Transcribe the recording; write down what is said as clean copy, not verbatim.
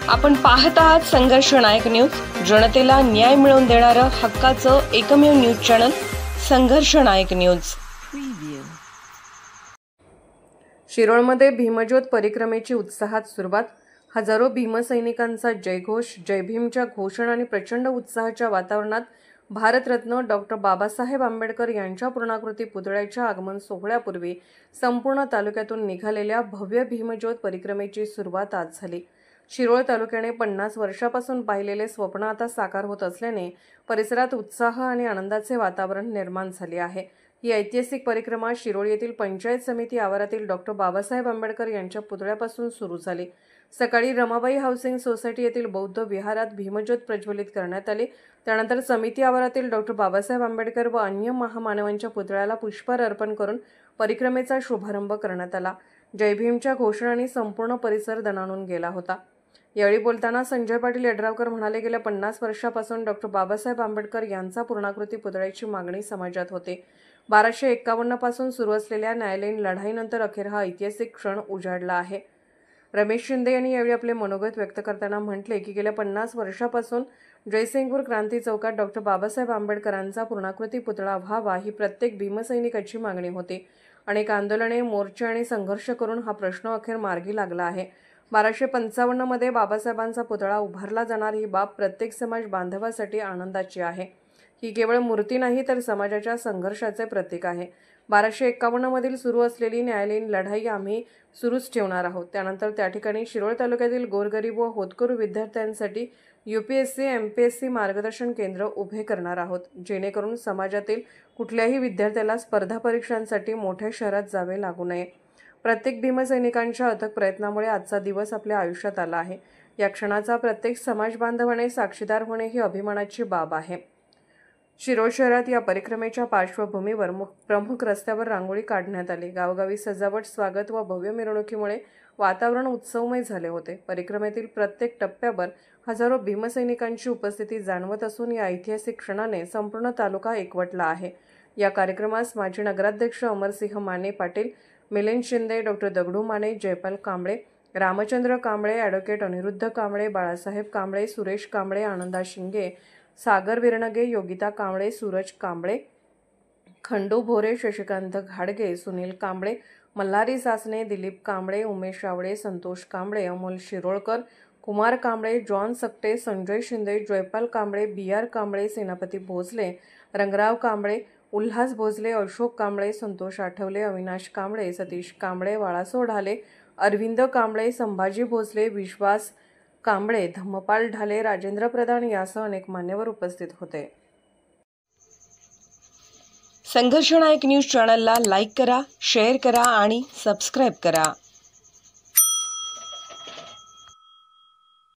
आपण पाहत आहात संघर्ष नायक न्यूज, जनतेला न्याय मिळवून देणारं हक्काचं एकमेव न्यूज चॅनल संघर्ष नायक न्यूज। शिरोळमध्ये भीमज्योत परिक्रमेची उत्साहात सुरुवात। हजारो भीमसैनिकांचा जयघोष, जय भीमच्या घोषणा आणि प्रचंड उत्साहाच्या वातावरणात भारतरत्न डॉक्टर बाबासाहेब आंबेडकर यांच्या पूर्णाकृती पुतळ्याच्या आगमन सोहळ्यापूर्वी संपूर्ण तालुक्यातून निघालेल्या भव्य भीमज्योत परिक्रमेची सुरुवात आज झाली। शिरोळ तालुक्याने 50 वर्षापासून पाहिलेले स्वप्न आता साकार होत असल्याने परिसरात उत्साह आणि आनंदाचे वातावरण निर्माण झाले आहे। ही ऐतिहासिक परिक्रमा शिरोळ येथील पंचायत समिती आवारातील डॉक्टर बाबासाहेब आंबेडकर यांच्या पुतळ्यापासून सुरू झाली। सकाळी रमाबाई हाऊसिंग सोसायटी येथील बौद्ध विहारात भीमज्योत प्रज्वलित करण्यात आली। त्यानंतर समिती आवारातील डॉक्टर बाबासाहेब आंबेडकर व अन्य महामानवांच्या पुतळ्याला पुष्पहार अर्पण करून परिक्रमेचा शुभारंभ करण्यात आला। जय भीमच्या घोषणांनी संपूर्ण परिसर दणाणून गेला होता। यावेळी बोलताना संजय पाटील यड्रावकर म्हणाले, गेल्या 50 वर्षापासून डॉक्टर बाबासाहेब आंबेडकर यांचा पूर्णाकृती पुतळ्याची मागणी समाजात होते। 1251 पासून सुरू असलेल्या न्यायालयीन लढाईनंतर अखेर हा ऐतिहासिक क्षण उजाडला आहे। रमेश शिंदे यांनी यावेळी आपले मनोगत व्यक्त करताना म्हटले की गेल्या 50 वर्षापासून जयसिंगपूर क्रांती चौकात डॉक्टर बाबासाहेब आंबेडकरांचा पूर्णाकृती पुतळा व्हावा ही प्रत्येक भीमसैनिकाची मागणी होती। अनेक आंदोलने, मोर्चे आणि संघर्ष करून हा प्रश्न अखेर मार्गी लागला आहे। 1255 मध्ये बाबासाहेबांचा पुतळा उभारला जाणार ही बाब प्रत्येक समाज बांधवासाठी आनंदाची आहे। ही केवळ मूर्ती नाही तर समाजाच्या संघर्षाचे प्रतीक आहे। 1251 मधील सुरू असलेली न्यायालयीन लढाई आम्ही सुरूच ठेवणार आहोत। त्यानंतर त्या ठिकाणी शिरोळ तालुक्यातील गोरगरीब व होतकरू विद्यार्थ्यांसाठी UPSC MPSC मार्गदर्शन केंद्र उभे करणार आहोत, जेणेकरून समाजातील कुठल्याही विद्यार्थ्याला स्पर्धा परीक्षांसाठी मोठ्या शहरात जावे लागू नये। प्रत्येक भीमसैनिकांच्या अथक प्रयत्नामुळे आजचा दिवस आपल्या आयुष्यात आला आहे। या क्षणाचा प्रत्येक समाज बांधवाने साक्षीदार होणे ही अभिमानाची बाब आहे। शिरोळ शहरात या परिक्रमेच्या पार्श्वभूमीवर प्रमुख रस्त्यावर रांगोळी काढण्यात आली। गावोगावी सजावट, स्वागत व भव्य मिरवणुकीमुळे वातावरण उत्सवमय झाले होते। परिक्रमेतील प्रत्येक टप्प्यावर हजारो भीमसैनिकांची उपस्थिती जाणवत असून या ऐतिहासिक क्षणाने संपूर्ण तालुका एकवटला आहे। या कार्यक्रमास माजी नगराध्यक्ष अमरसिंह माने पाटील, मिलिंद शिंदे, डॉक्टर दगडू माने, जयपाल कांबळे, रामचंद्र कांबळे, ॲडव्होकेट अनिरुद्ध कांबळे, बाळासाहेब कांबळे, सुरेश कांबळे, आनंदा शिंगे, सागर विरनगे, योगिता कांबळे, सूरज कांबळे, खंडू भोरे, शशिकांत घाडगे, सुनील कांबळे, मल्हारी सासने, दिलीप कांबळे, उमेश आवळे, संतोष कांबळे, अमोल शिरोळकर, कुमार कांबळे, जॉन सकटे, संजय शिंदे, जयपाल कांबळे, BR कांबळे, सेनापती भोसले, रंगराव कांबळे, उल्हास भोसले, अशोक कांबळे, संतोष आठवले, अविनाश कांबळे, सतीश कांबळे, वाळासो ढाले, अरविंद कांबळे, संभाजी भोसले, विश्वास कांबळे, धम्मपाल ढाले, राजेंद्र प्रधान यासह अनेक मान्यवर उपस्थित होते। संघर्ष नायक न्यूज चॅनलला लाईक करा, शेअर करा आणि सबस्क्राईब करा।